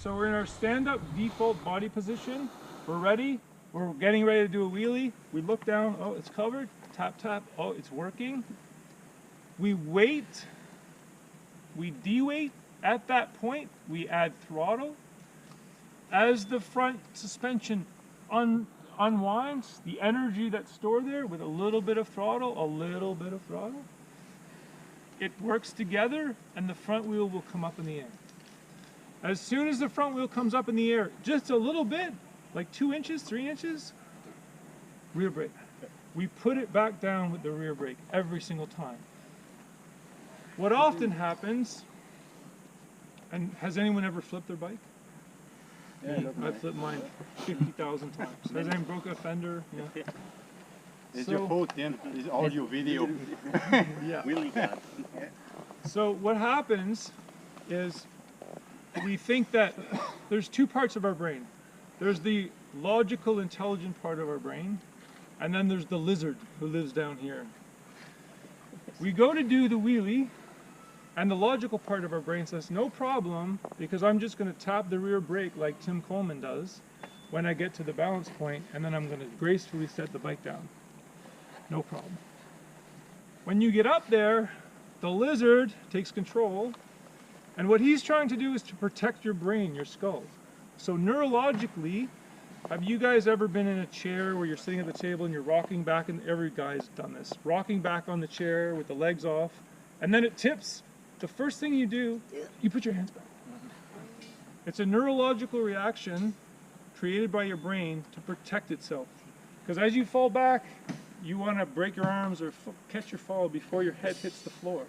So we're in our stand-up default body position. We're ready. We're getting ready to do a wheelie. We look down, oh, it's covered. Tap, tap, oh, it's working. We wait. We de-weight. At that point, we add throttle. As the front suspension unwinds, the energy that's stored there with a little bit of throttle, it works together and the front wheel will come up in the air. As soon as the front wheel comes up in the air, just a little bit, like 2 inches, 3 inches, rear brake. We put it back down with the rear brake every single time. What often happens, and has anyone ever flipped their bike? Yeah, I've flipped mine 50,000 times. Has anyone broken a fender? Yeah. It's your fault, then. It's all your video. Yeah. Wheelie guard. So what happens is we think that there's 2 parts of our brain. There's the logical, intelligent part of our brain, and then there's the lizard who lives down here. We go to do the wheelie, and the logical part of our brain says, no problem, because I'm just going to tap the rear brake like Tim Coleman does when I get to the balance point, and then I'm going to gracefully set the bike down. No problem. When you get up there, the lizard takes control, and what he's trying to do is to protect your brain, your skull. So neurologically, have you guys ever been in a chair where you're sitting at the table and you're rocking back, and every guy's done this, rocking back on the chair with the legs off, and then it tips. The first thing you do, you put your hands back. It's a neurological reaction created by your brain to protect itself. Because as you fall back, you want to break your arms or catch your fall before your head hits the floor.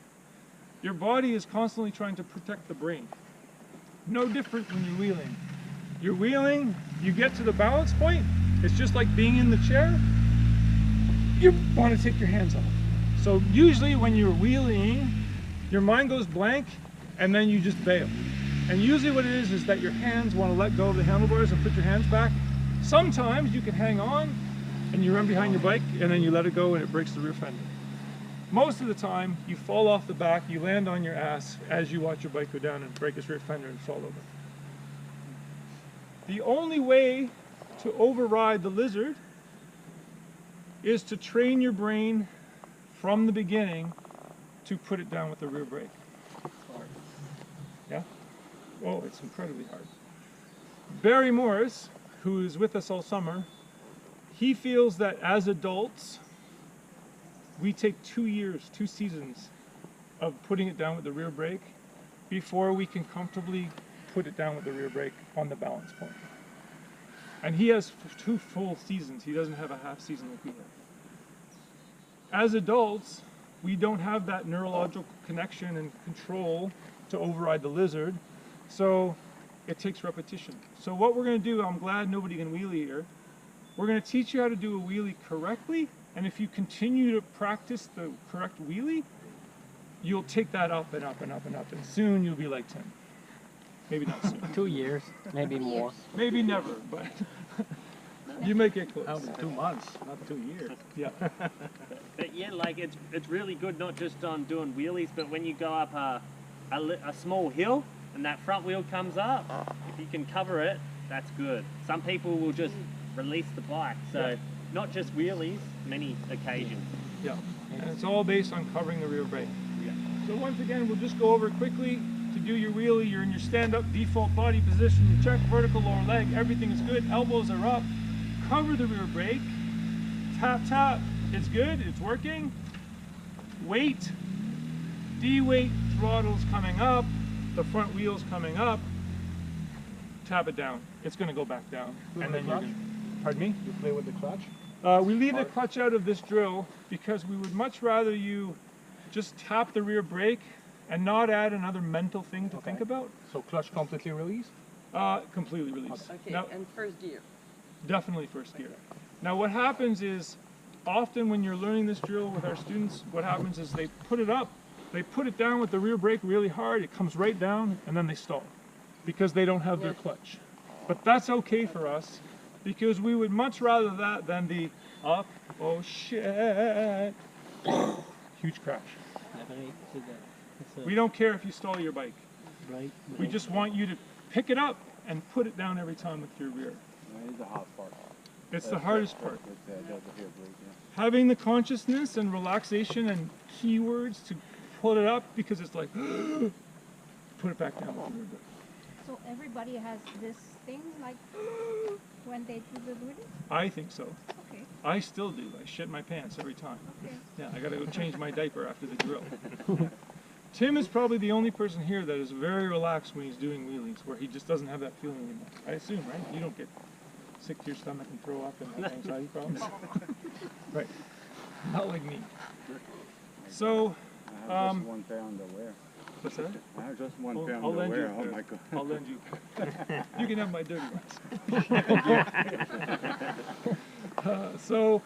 Your body is constantly trying to protect the brain. No different when you're wheeling. You're wheeling, you get to the balance point, it's just like being in the chair. You want to take your hands off. So usually when you're wheeling, your mind goes blank and then you just bail. And usually what it is that your hands want to let go of the handlebars and put your hands back. Sometimes you can hang on and you run behind your bike and then you let it go and it breaks the rear fender. Most of the time you fall off the back, you land on your ass as you watch your bike go down and break its rear fender and fall over. The only way to override the lizard is to train your brain from the beginning to put it down with the rear brake. Yeah? Oh, it's incredibly hard. Barry Morris, who is with us all summer, he feels that as adults, we take 2 years, 2 seasons of putting it down with the rear brake before we can comfortably put it down with the rear brake on the balance point. And he has 2 full seasons. He doesn't have a half season like we have. As adults, we don't have that neurological connection and control to override the lizard, so it takes repetition. So what we're going to do, I'm glad nobody can wheelie here, we're going to teach you how to do a wheelie correctly, and if you continue to practice the correct wheelie, you'll take that up and up and up and up, and soon you'll be like Tim. Maybe not soon. 2 years, maybe more. Maybe never, but you make it close. Out in 2 months, not 2 years. Yeah. But yeah, like it's really good not just on doing wheelies, but when you go up a small hill and that front wheel comes up, if you can cover it, that's good. Some people will just release the bike, so not just wheelies, many occasions. Yeah, and it's all based on covering the rear brake. Yeah. So once again, we'll just go over it quickly. To do your wheelie, you're in your stand-up default body position. You check vertical lower leg, everything is good. Elbows are up. Cover the rear brake. Tap, tap. It's good, it's working. Weight. De-weight, throttle's coming up. The front wheel's coming up. Tap it down. It's going to go back down. And then you're gonna, pardon me? You play with the clutch? We leave the clutch out of this drill because we would much rather you just tap the rear brake and not add another mental thing to think about. So clutch completely released? Completely released. Okay, Now, and first gear. definitely first gear. Now what happens is, often when you're learning this drill with our students, what happens is they put it up, they put it down with the rear brake really hard, it comes right down, and then they stall because they don't have their clutch. But that's okay for us because we would much rather that than the up, oh shit, huge crash. We don't care if you stall your bike. We just want you to pick it up and put it down every time with your rear. It's the hard part. It's the hardest part. With the heel brake, yeah. Having the consciousness and relaxation and keywords to put it up, because it's like, put it back down with the rear brake. So everybody has this thing, like when they do the wheelie? I think so. Okay, I still do. I shit my pants every time. okay. Yeah, I gotta go change my diaper after the drill. Tim is probably the only person here that is very relaxed when he's doing wheelies, where he just doesn't have that feeling anymore. I assume, right? You don't get sick to your stomach and throw up and have anxiety problems? Right. Not like me. So, I have just 1 pair underwear. what's that? I have just 1 pair I'll lend you underwear. a Oh pair. my god. I'll lend you. You can have my dirty ones. So,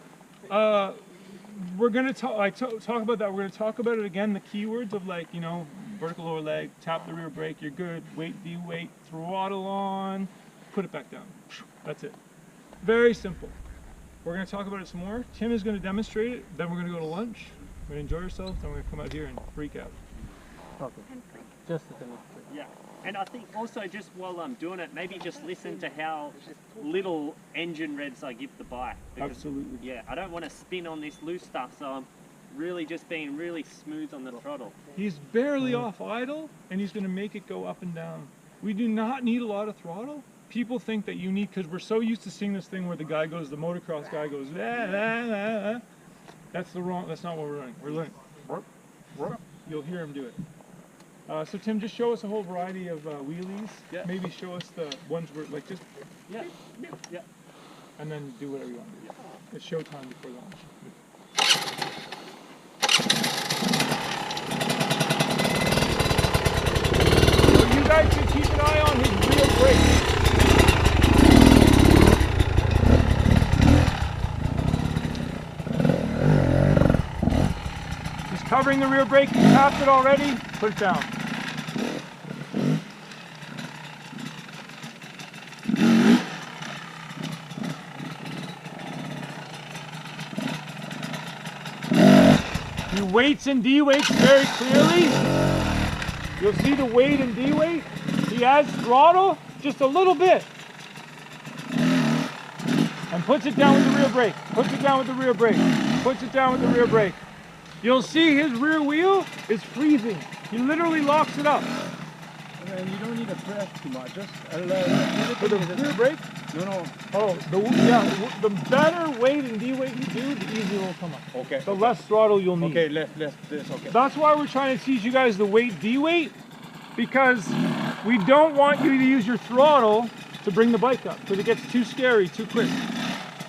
we're gonna talk. Talk about that. We're gonna talk about it again. The keywords of, like, you know, vertical lower leg, tap the rear brake. You're good. Weight, de-weight, throttle on, put it back down. That's it. Very simple. We're gonna talk about it some more. Tim is gonna demonstrate it. Then we're gonna go to lunch. We're gonna enjoy ourselves. Then we're gonna come out here and freak out. Okay. Just to finish. Yeah, and I think also just while I'm doing it, maybe just listen to how little engine revs I give the bike. Because, Absolutely. yeah, I don't want to spin on this loose stuff, so I'm really just being really smooth on the throttle. He's barely off idle, and he's going to make it go up and down. We do not need a lot of throttle. People think that you need, because we're so used to seeing this thing where the guy goes, the motocross guy goes, ah, ah, ah, ah. That's not what we're running. We're running. You'll hear him do it. So Tim, just show us a whole variety of wheelies. Yeah. Maybe show us the ones where, like, just, Yeah, yeah. and then do whatever you want to do. It's showtime before lunch. So you guys should keep an eye on his rear brake. He's covering the rear brake. He tapped it already. Put it down. He weights and de-weights very clearly. You'll see the weight and de-weight. He adds throttle just a little bit. And puts it down with the rear brake. Puts it down with the rear brake. Puts it down with the rear brake. You'll see his rear wheel is freezing. He literally locks it up. And you don't need to press too much. Just For the rear brake? No. Oh, the better weight and de-weight you do, the easier it will come up. Okay. The less throttle you'll need. Okay, less this. Okay. That's why we're trying to teach you guys the weight de-weight, because we don't want you to use your throttle to bring the bike up, because it gets too scary too quick.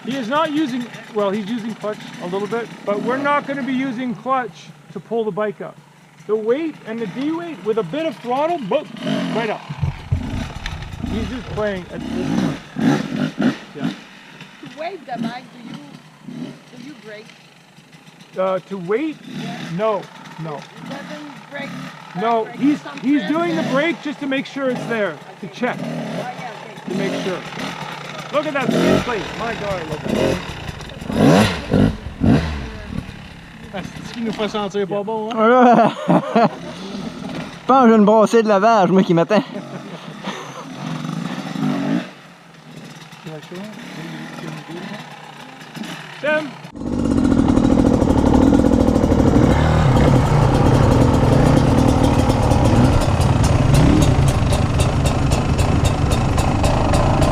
He is not using, well, he's using clutch a little bit, but we're not going to be using clutch to pull the bike up. The weight and the de-weight with a bit of throttle, boom, right up. He's just playing at this point. Yeah. To weight the bike, do you brake? To weight? No. It doesn't brake. No, brake. he's Some doing the press brake just to make sure it's there, to check, there. Oh, yeah, okay. to make sure. Look at that skin plate. My God, I love that. Ce qui nous fait sentir pas bon, hein? Je pense que j'ai une brassée de lavage, moi, qui m'attend. Tim?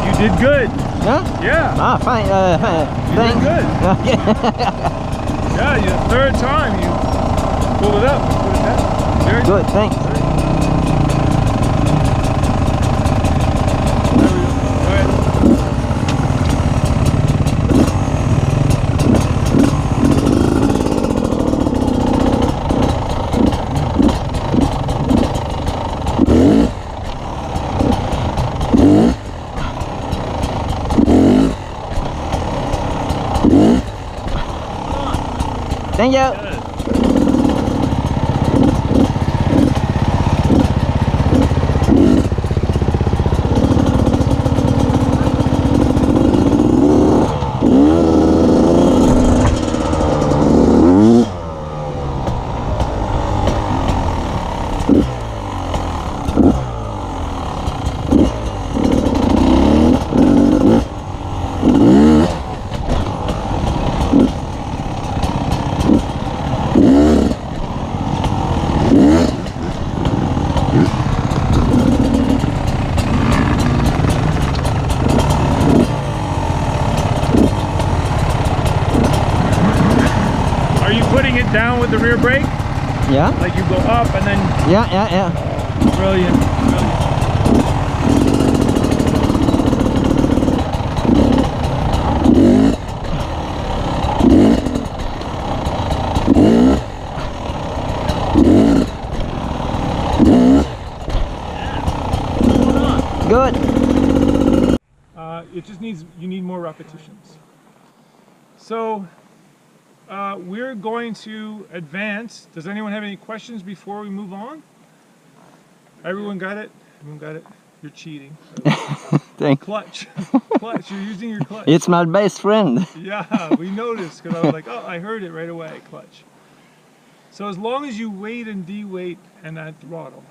You did good. Huh? Yeah. Ah, fine. You did Thanks. good. Okay. Yeah, the third time you pulled it up. Put it down. Very good. Good, thanks. There we go. Go ahead. Thank you. rear brake, Yeah, like you go up and then yeah. brilliant. Good. It just needs, you need more repetitions. So we're going to advance. Does anyone have any questions before we move on? Everyone got it? Everyone got it? You're cheating. Thank. Clutch. Clutch. You're using your clutch. It's my best friend. Yeah, we noticed because I was like, oh, I heard it right away. Clutch. So as long as you wait and de-weight and that throttle.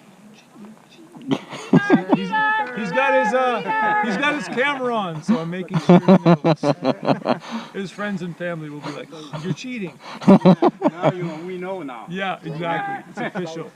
He's got his camera on, so I'm making sure he knows. His friends and family will be like, you're cheating. Now we know now. Yeah, exactly. It's official.